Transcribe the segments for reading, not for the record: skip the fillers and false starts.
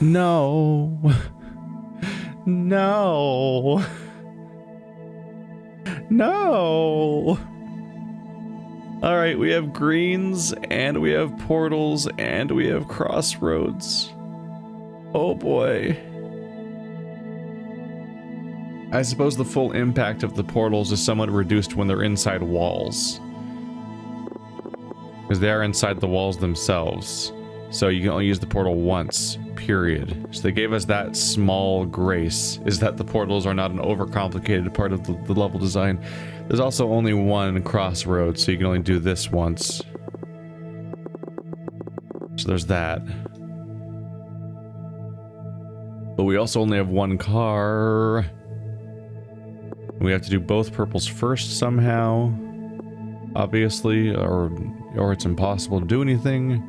No. No. No. All right, we have greens and we have portals and we have crossroads. Oh boy. I suppose the full impact of the portals is somewhat reduced when they're inside walls. Because they are inside the walls themselves. So you can only use the portal once, period. So they gave us that small grace, is that the portals are not an overcomplicated part of the level design. There's also only one crossroad, so you can only do this once. So there's that. But we also only have one car. We have to do both purples first somehow. Obviously, or it's impossible to do anything.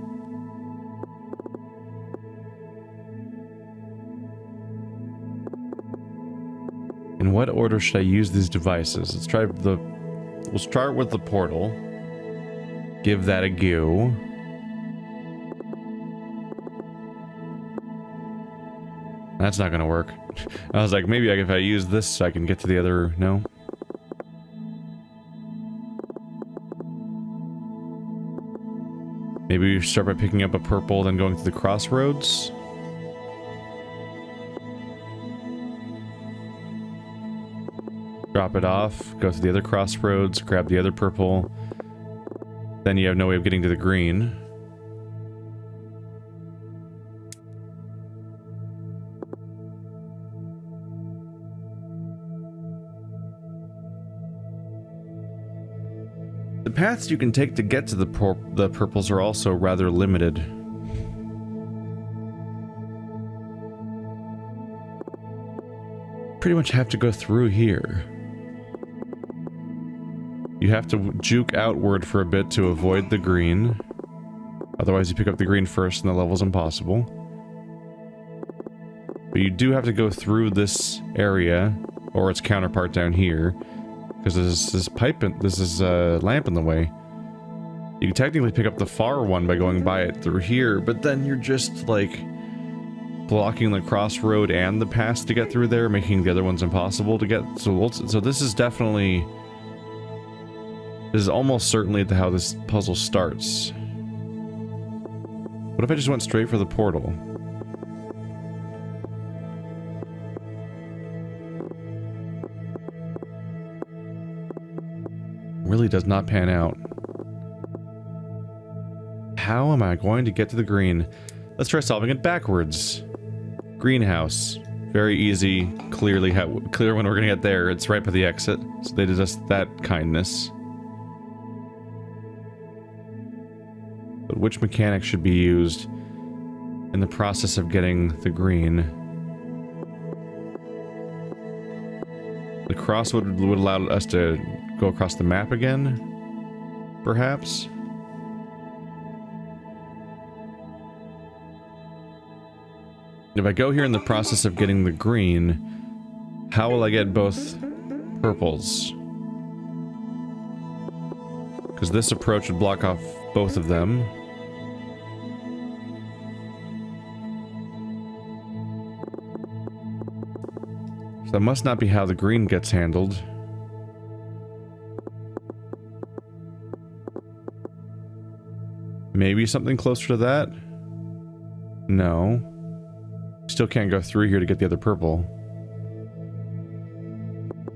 In what order should I use these devices? We'll start with the portal. Give that a go. That's not gonna work. I was like, maybe if I use this, I can get to the other... No? Maybe we start by picking up a purple, then going through the crossroads? Drop it off, go to the other crossroads, grab the other purple. Then you have no way of getting to the green. The paths you can take to get to the purples are also rather limited. Pretty much have to go through here. You have to juke outward for a bit to avoid the green. Otherwise you pick up the green first and the level's impossible. But you do have to go through this area, or its counterpart down here. Because there's this lamp in the way. You can technically pick up the far one by going by it through here, but then you're just, like, blocking the crossroad and the pass to get through there, making the other ones impossible to get. So this is definitely... This is almost certainly how this puzzle starts. What if I just went straight for the portal? Really does not pan out. How am I going to get to the green? Let's try solving it backwards. Greenhouse. Very easy. Clear when we're gonna get there. It's right by the exit. So they did us that kindness. But which mechanic should be used in the process of getting the green? The cross would allow us to go across the map again, perhaps? If I go here in the process of getting the green, how will I get both purples? Because this approach would block off both of them. So that must not be how the green gets handled. Maybe something closer to that? No. Still can't go through here to get the other purple.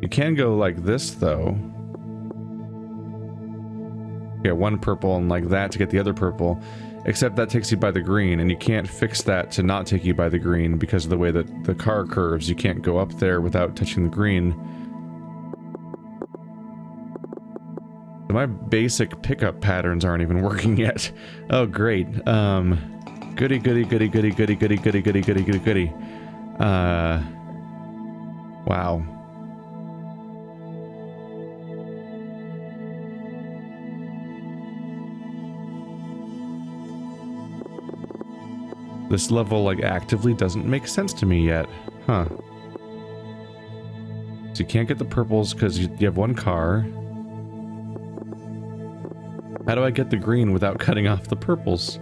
You can go like this, though. Get one purple and like that to get the other purple. Except that takes you by the green, and you can't fix that to not take you by the green because of the way that the car curves. You can't go up there without touching the green. My basic pickup patterns aren't even working yet. Oh, great. Goody, goody, goody, goody, goody, goody, goody, goody, goody, goody, goody. Wow. This level, like, actively doesn't make sense to me yet. Huh. So you can't get the purples because you have one car. How do I get the green without cutting off the purples?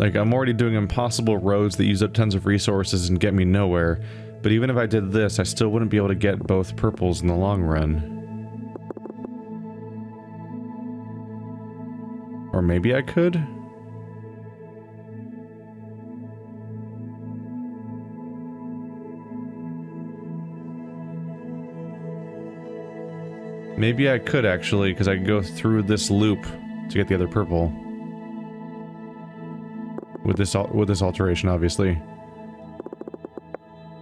Like, I'm already doing impossible roads that use up tons of resources and get me nowhere. But even if I did this, I still wouldn't be able to get both purples in the long run. Or maybe I could? Maybe I could actually, because I could go through this loop to get the other purple. With this alteration, obviously.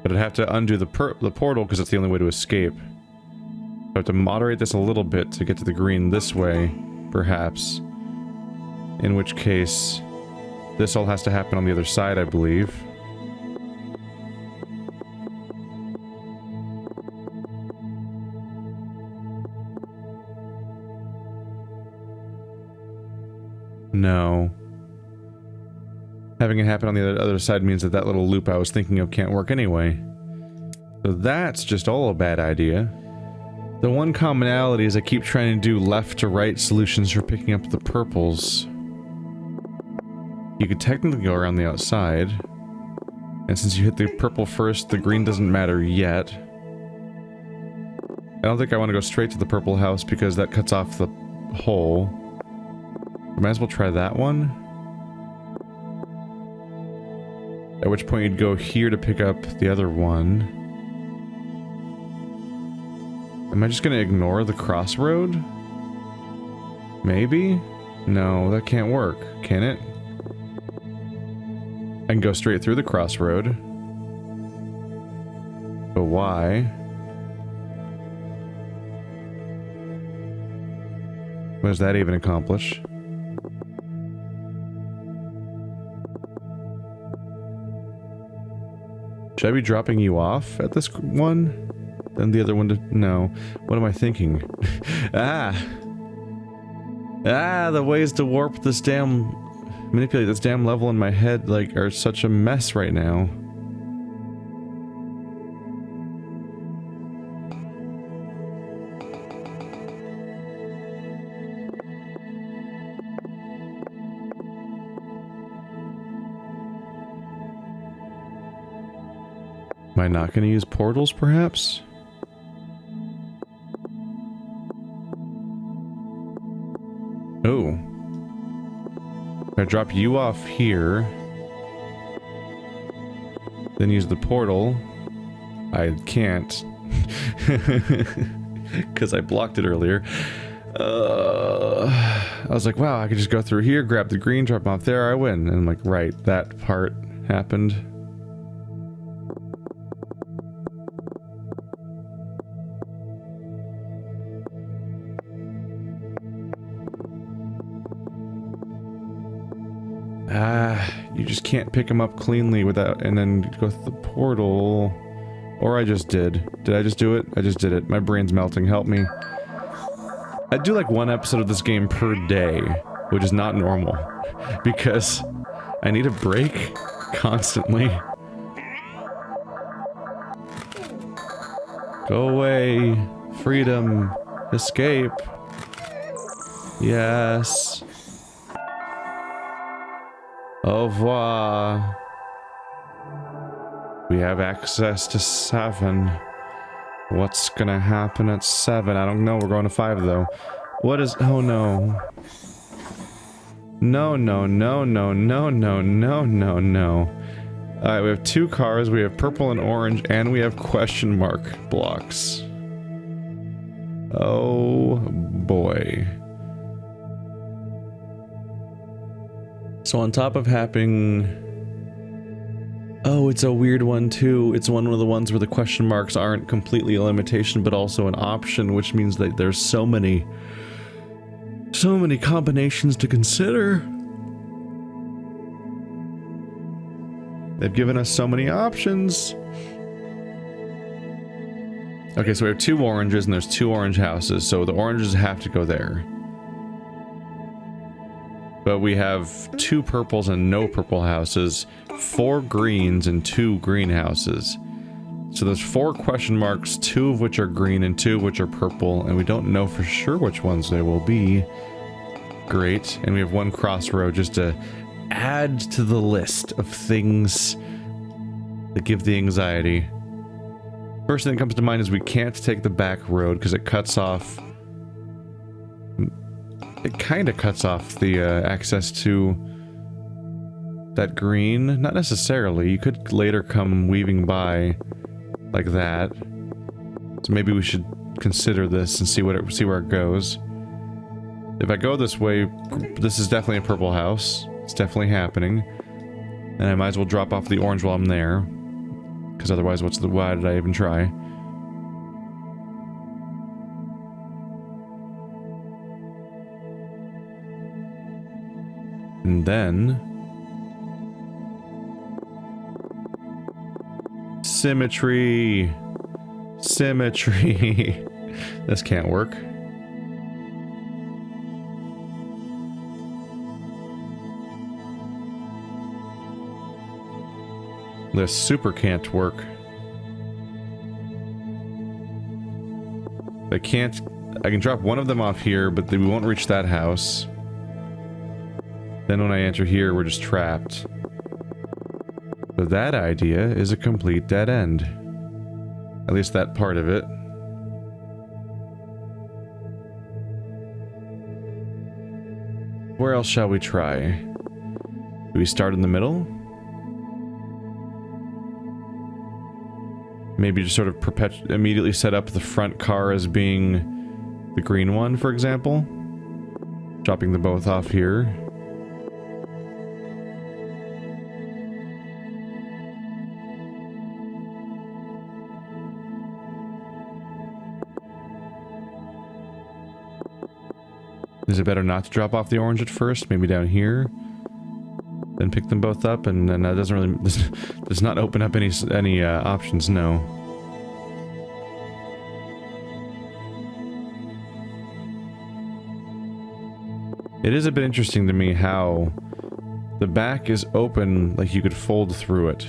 But I'd have to undo the portal because it's the only way to escape. I have to moderate this a little bit to get to the green this way, perhaps. In which case, this all has to happen on the other side, I believe. No. Having it happen on the other side means that that little loop I was thinking of can't work anyway. So that's just all a bad idea. The one commonality is I keep trying to do left to right solutions for picking up the purples. You could technically go around the outside. And since you hit the purple first, the green doesn't matter yet. I don't think I want to go straight to the purple house because that cuts off the hole. I might as well try that one. At which point you'd go here to pick up the other one. Am I just gonna ignore the crossroad? Maybe? No, that can't work, can it? I can go straight through the crossroad. But why? What does that even accomplish? Should I be dropping you off at this one? Then the other one to... No. What am I thinking? Ah! The ways to warp this damn... manipulate this damn level in my head, like, are such a mess right now. Am I not going to use portals, perhaps? Oh. If I drop you off here, then use the portal, I can't. Because I blocked it earlier. I was like, wow, I could just go through here, grab the green, drop off there, I win. And I'm like, right, that part happened. You just can't pick them up cleanly without, and then go through the portal. Or I just did. Did I just do it? I just did it. My brain's melting. Help me. I do like one episode of this game per day, which is not normal. Because I need a break constantly. Go away. Freedom. Escape. Yes. Au revoir. We have access to 7. What's gonna happen at 7? I don't know. We're going to 5 though. What is... Oh no. No, no, no, no, no, no, no, no, no. Alright, we have 2 cars. We have purple and orange, and we have question mark blocks. Oh boy. So on top of having... Oh, it's a weird one too. It's one of the ones where the question marks aren't completely a limitation, but also an option, which means that there's so many combinations to consider. They've given us so many options. Okay, so we have 2 oranges and there's 2 orange houses, so the oranges have to go there. But we have 2 purples and no purple houses, 4 greens and 2 green houses. So there's 4 question marks, 2 of which are green and 2 of which are purple, and we don't know for sure which ones they will be. Great. And we have 1 crossroad just to add to the list of things that give the anxiety. First thing that comes to mind is we can't take the back road because it cuts off... It kind of cuts off the access to that green. Not necessarily. You could later come weaving by like that. So maybe we should consider this and see where it goes. If I go this way, this is definitely a purple house. It's definitely happening. And I might as well drop off the orange while I'm there. Because otherwise, why did I even try? And then... Symmetry! Symmetry! This can't work. This super can't work. I can drop one of them off here, but we won't reach that house. Then when I enter here, we're just trapped. So that idea is a complete dead end. At least that part of it. Where else shall we try? Do we start in the middle? Maybe just sort of immediately set up the front car as being the green one, for example. Dropping them both off here. Is it better not to drop off the orange at first? Maybe down here? Then pick them both up, and then that doesn't really... does not open up any options, no. It is a bit interesting to me how the back is open, like you could fold through it.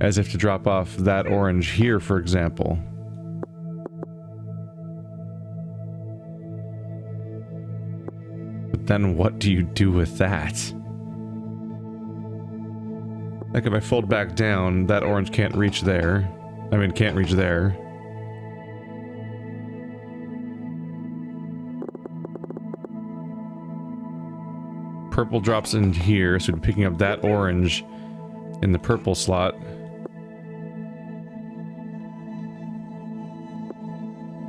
As if to drop off that orange here, for example. Then what do you do with that? Like if I fold back down, that orange can't reach there. I mean, can't reach there. Purple drops in here, so we're picking up that orange in the purple slot.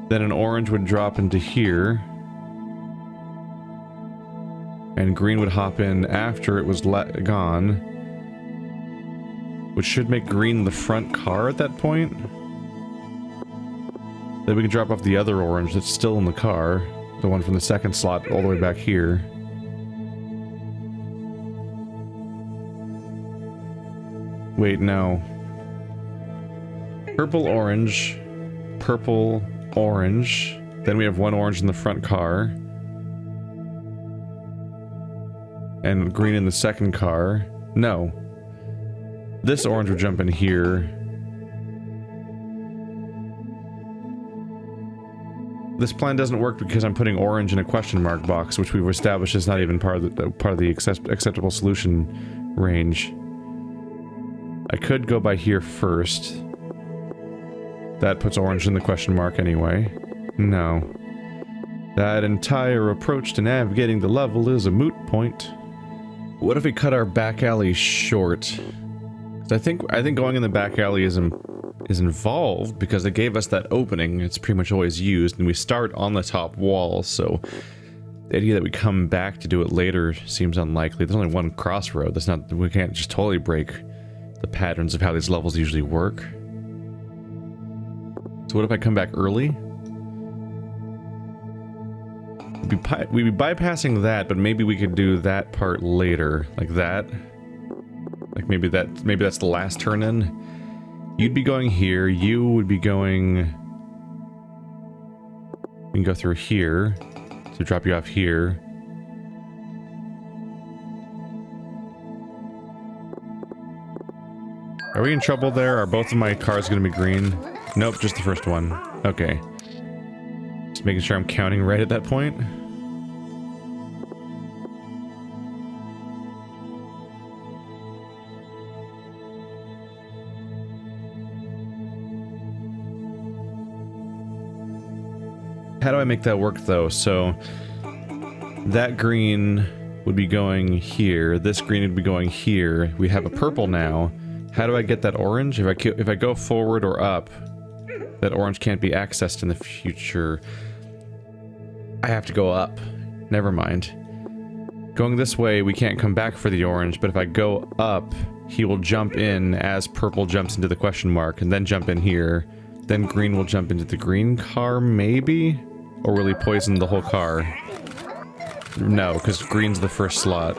Then an orange would drop into here. And green would hop in after it was gone. Which should make green the front car at that point. Then we can drop off the other orange that's still in the car. The one from the second slot all the way back here. Wait, no. Purple, orange. Purple, orange. Then we have one orange in the front car. And green in the second car. No. This orange would jump in here. This plan doesn't work because I'm putting orange in a question mark box, which we've established is not even part of the acceptable solution range. I could go by here first. That puts orange in the question mark anyway. No. That entire approach to navigating the level is a moot point. What if we cut our back alley short? 'Cause I think going in the back alley is involved because they gave us that opening. It's pretty much always used, and we start on the top wall, so the idea that we come back to do it later seems unlikely. There's only one crossroad. We can't just totally break the patterns of how these levels usually work. So what if I come back early? We'd be bypassing that, but maybe we could do that part later, like that. Like maybe that's the last turn in. You'd be going here. You would be going. We can go through here to drop you off here. Are we in trouble there? Are both of my cars going to be green? Nope, just the first one. Okay. Just making sure I'm counting right at that point. How do I make that work though? So that green would be going here. This green would be going here. We have a purple now. How do I get that orange? If I go forward or up, that orange can't be accessed in the future. I have to go up. Never mind. Going this way, we can't come back for the orange, but if I go up, he will jump in as purple jumps into the question mark, and then jump in here. Then green will jump into the green car, maybe? Or will he poison the whole car? No, because green's the first slot.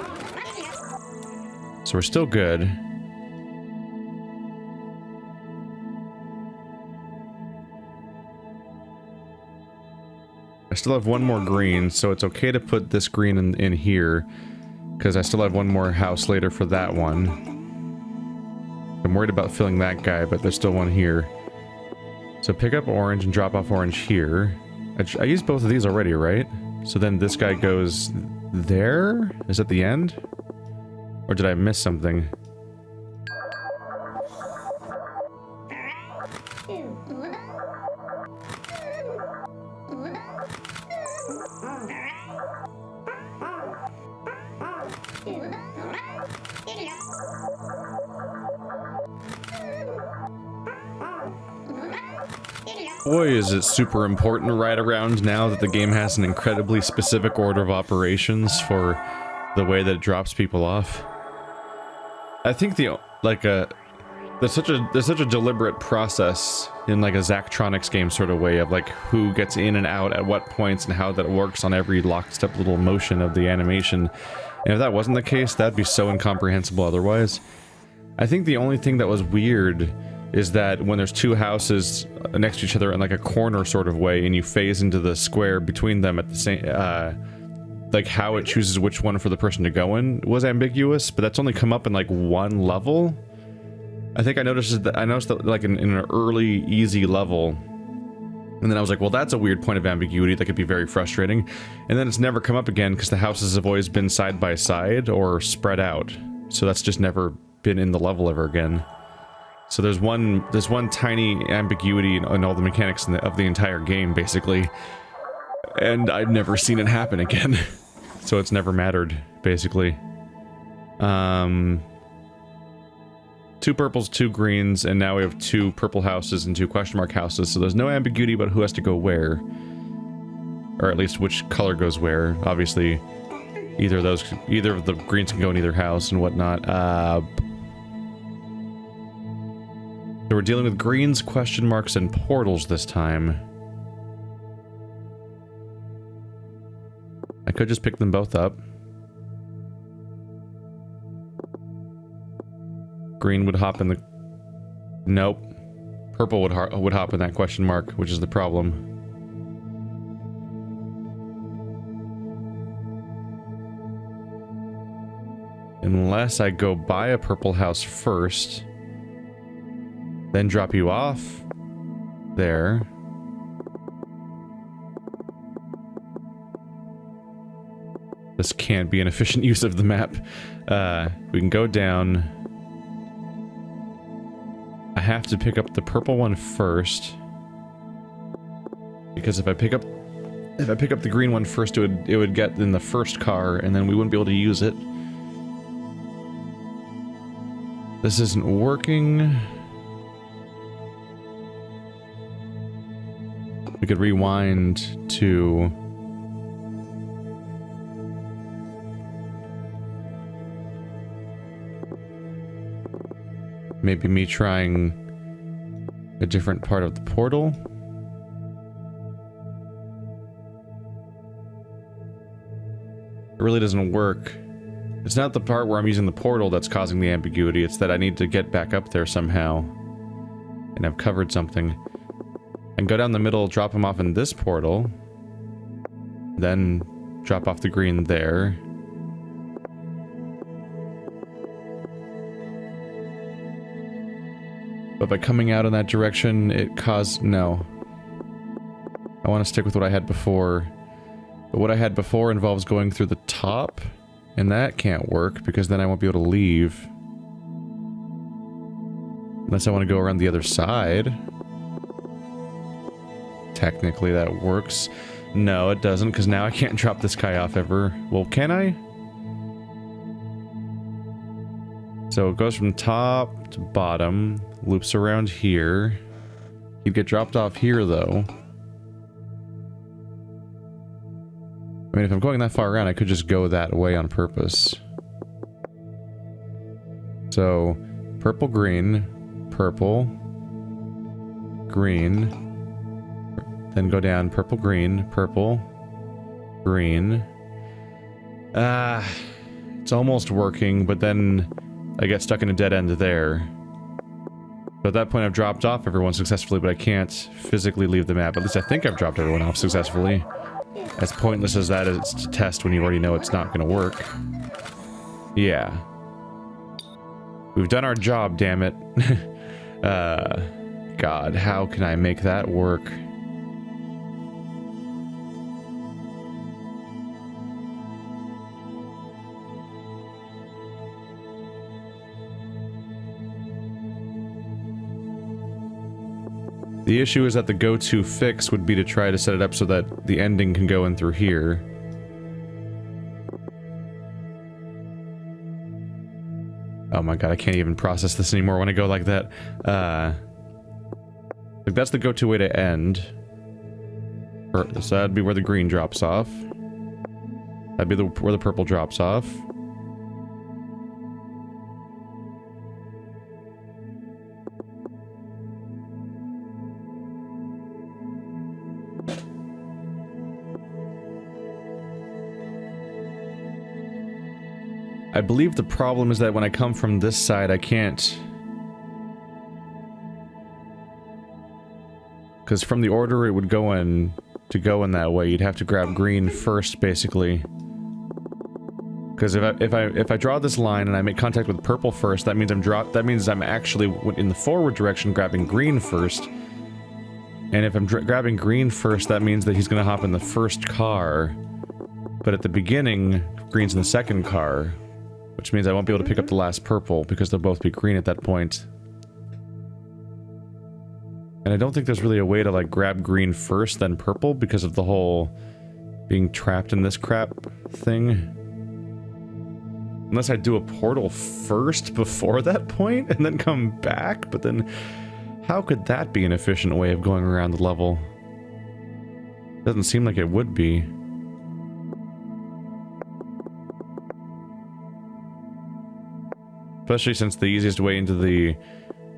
So we're still good. I still have one more green, so it's okay to put this green in here, because I still have one more house later for that one. I'm worried about filling that guy, but there's still one here. So pick up orange and drop off orange here. I used both of these already, right? So then this guy goes there? Is that the end? Or did I miss something? Boy, is it super important right around now that the game has an incredibly specific order of operations for the way that it drops people off. I think there's such a deliberate process in like a Zachtronics game sort of way of like who gets in and out at what points and how that works on every lockstep little motion of the animation. And if that wasn't the case, that'd be so incomprehensible otherwise. I think the only thing that was weird is that when there's two houses next to each other in like a corner sort of way and you phase into the square between them at the same, like how it chooses which one for the person to go in was ambiguous, but that's only come up in like one level. I think I noticed that like in an early easy level, and then I was like, well, that's a weird point of ambiguity that could be very frustrating, and then it's never come up again because the houses have always been side by side or spread out, so that's just never been in the level ever again. So there's one tiny ambiguity in all the mechanics of the entire game, basically. And I've never seen it happen again. So it's never mattered, basically. 2 purples, 2 greens, and now we have 2 purple houses and 2 question mark houses, so there's no ambiguity about who has to go where. Or at least which color goes where. Obviously, either of the greens can go in either house and whatnot. So we're dealing with greens, question marks, and portals this time. I could just pick them both up. Green would hop in the... Nope. Purple would hop in that question mark, which is the problem. Unless I go buy a purple house first... then drop you off there. This can't be an efficient use of the map. We can go down. I have to pick up the purple one first. Because if I pick up the green one first, it would get in the first car, and then we wouldn't be able to use it. This isn't working. We could rewind to... maybe me trying a different part of the portal. It really doesn't work. It's not the part where I'm using the portal that's causing the ambiguity, it's that I need to get back up there somehow. And I've covered something. And go down the middle, drop him off in this portal. Then drop off the green there. But by coming out in that direction, it caused... no. I want to stick with what I had before. But what I had before involves going through the top. And that can't work, because then I won't be able to leave. Unless I want to go around the other side. Technically that works. No, it doesn't, because now I can't drop this guy off ever. Well, can I? So it goes from top to bottom, loops around here. He'd get dropped off here, though. I mean, if I'm going that far around, I could just go that way on purpose. So, purple, green, purple, green, then go down, purple, green, green. It's almost working, but then I get stuck in a dead end there. So at that point I've dropped off everyone successfully, but I can't physically leave the map. At least I think I've dropped everyone off successfully. As pointless as that is to test when you already know it's not going to work. Yeah. We've done our job, damn it. God, how can I make that work? The issue is that the go-to fix would be to try to set it up so that the ending can go in through here. Oh my god, I can't even process this anymore when I go like that. Like that's the go-to way to end. So that'd be where the green drops off. That'd be where the purple drops off. I believe the problem is that when I come from this side, I can't... Because from the order it would go in, to go in that way, you'd have to grab green first, basically. Because if I draw this line and I make contact with purple first, that means I'm actually in the forward direction grabbing green first. And if I'm grabbing green first, that means that he's gonna hop in the first car. But at the beginning, green's in the second car. Which means I won't be able to pick up the last purple, because they'll both be green at that point. And I don't think there's really a way to, like, grab green first, then purple, because of the whole being trapped in this crap thing. Unless I do a portal first before that point, and then come back, but then... How could that be an efficient way of going around the level? Doesn't seem like it would be. Especially since the easiest way into the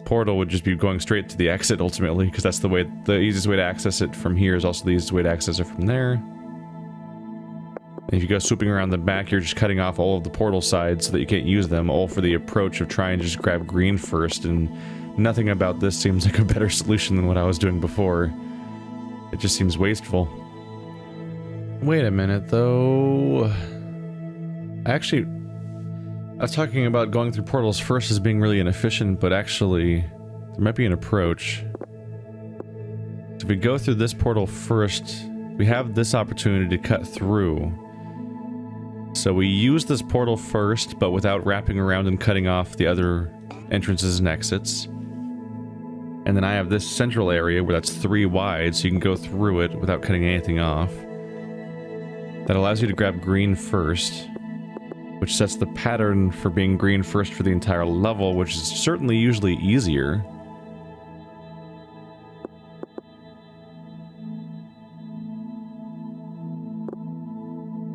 portal would just be going straight to the exit, ultimately, because that's the easiest way to access it from here is also the easiest way to access it from there. And if you go swooping around the back, you're just cutting off all of the portal sides so that you can't use them, all for the approach of trying to just grab green first, and nothing about this seems like a better solution than what I was doing before. It just seems wasteful. Wait a minute, though... I was talking about going through portals first as being really inefficient, but actually, there might be an approach. If we go through this portal first, we have this opportunity to cut through. So we use this portal first, but without wrapping around and cutting off the other entrances and exits. And then I have this central area where that's 3 wide, so you can go through it without cutting anything off. That allows you to grab green first, which sets the pattern for being green first for the entire level, which is certainly usually easier.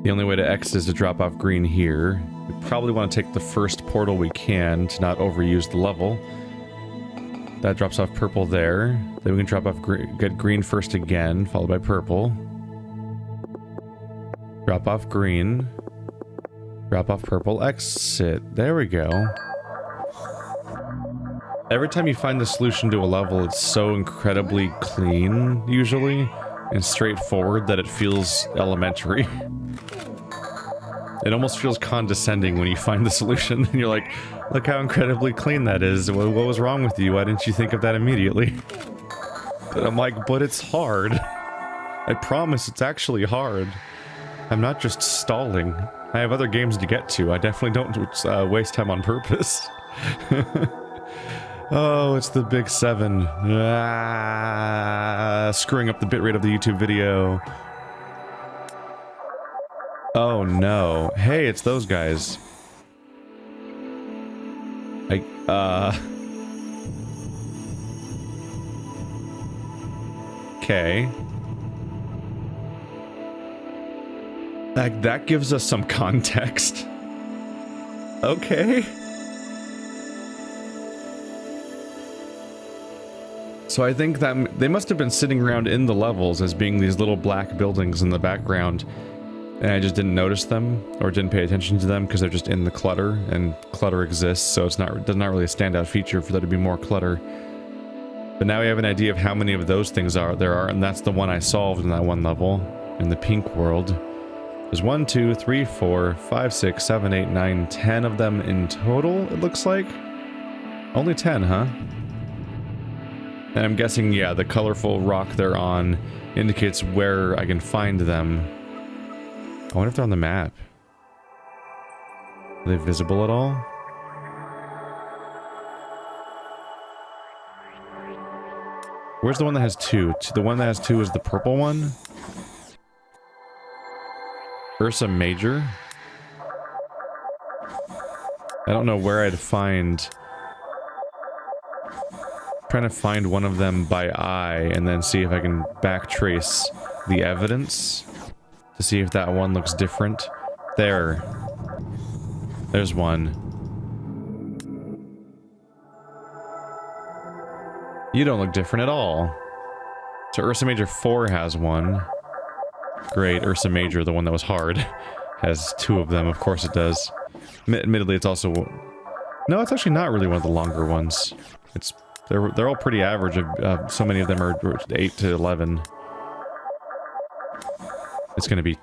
The only way to exit is to drop off green here. We probably want to take the first portal we can to not overuse the level. That drops off purple there. Then we can drop off get green first again, followed by purple. Drop off green. Drop off purple, exit. There we go. Every time you find the solution to a level, it's so incredibly clean, usually, and straightforward that it feels elementary. It almost feels condescending when you find the solution, and you're like, look how incredibly clean that is. What was wrong with you? Why didn't you think of that immediately? But I'm like, but it's hard. I promise it's actually hard. I'm not just stalling. I have other games to get to. I definitely don't waste time on purpose. Oh, it's the big 7. Ah, screwing up the bitrate of the YouTube video. Oh no. Hey, it's those guys. Okay. Like, that gives us some context. Okay. So I think that they must have been sitting around in the levels as being these little black buildings in the background, and I just didn't notice them or didn't pay attention to them because they're just in the clutter, and clutter exists, so it's not really a standout feature for there to be more clutter. But now we have an idea of how many of those things there are, and that's the one I solved in that one level in the pink world. There's 1, 2, 3, 4, 5, 6, 7, 8, 9, 10 of them in total, it looks like. Only 10, huh? And I'm guessing, yeah, the colorful rock they're on indicates where I can find them. I wonder if they're on the map. Are they visible at all? Where's the one that has 2? The one that has 2 is the purple one? Ursa Major? I don't know where I'd find... Trying to find one of them by eye and then see if I can backtrace the evidence to see if that one looks different. There's one. You don't look different at all. So Ursa Major 4 has one. Great, Ursa Major, the one that was hard, has 2 of them. Of course it does. Admittedly, it's also... No, it's actually not really one of the longer ones. They're all pretty average. So many of them are 8 to 11. It's gonna be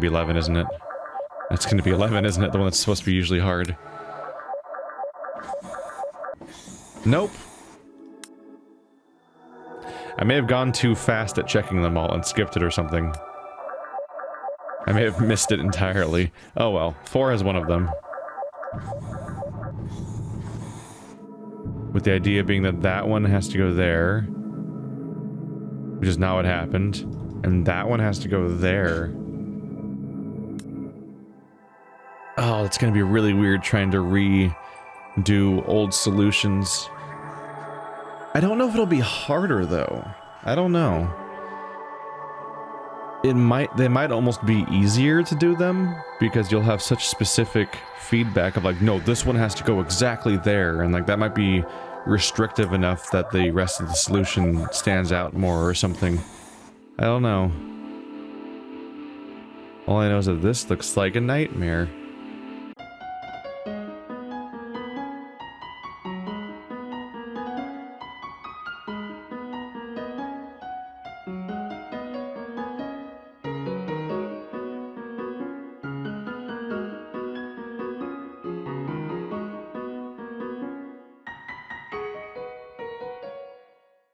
11, isn't it? It's gonna be 11, isn't it? The one that's supposed to be usually hard. Nope. I may have gone too fast at checking them all and skipped it or something. I may have missed it entirely. Oh well, 4 has one of them. With the idea being that that one has to go there. Which is not what happened. And that one has to go there. Oh, it's gonna be really weird trying to redo old solutions. I don't know if it'll be harder though. I don't know. They might almost be easier to do them because you'll have such specific feedback of like, no, this one has to go exactly there, and like that might be restrictive enough that the rest of the solution stands out more or something. I don't know. All I know is that this looks like a nightmare.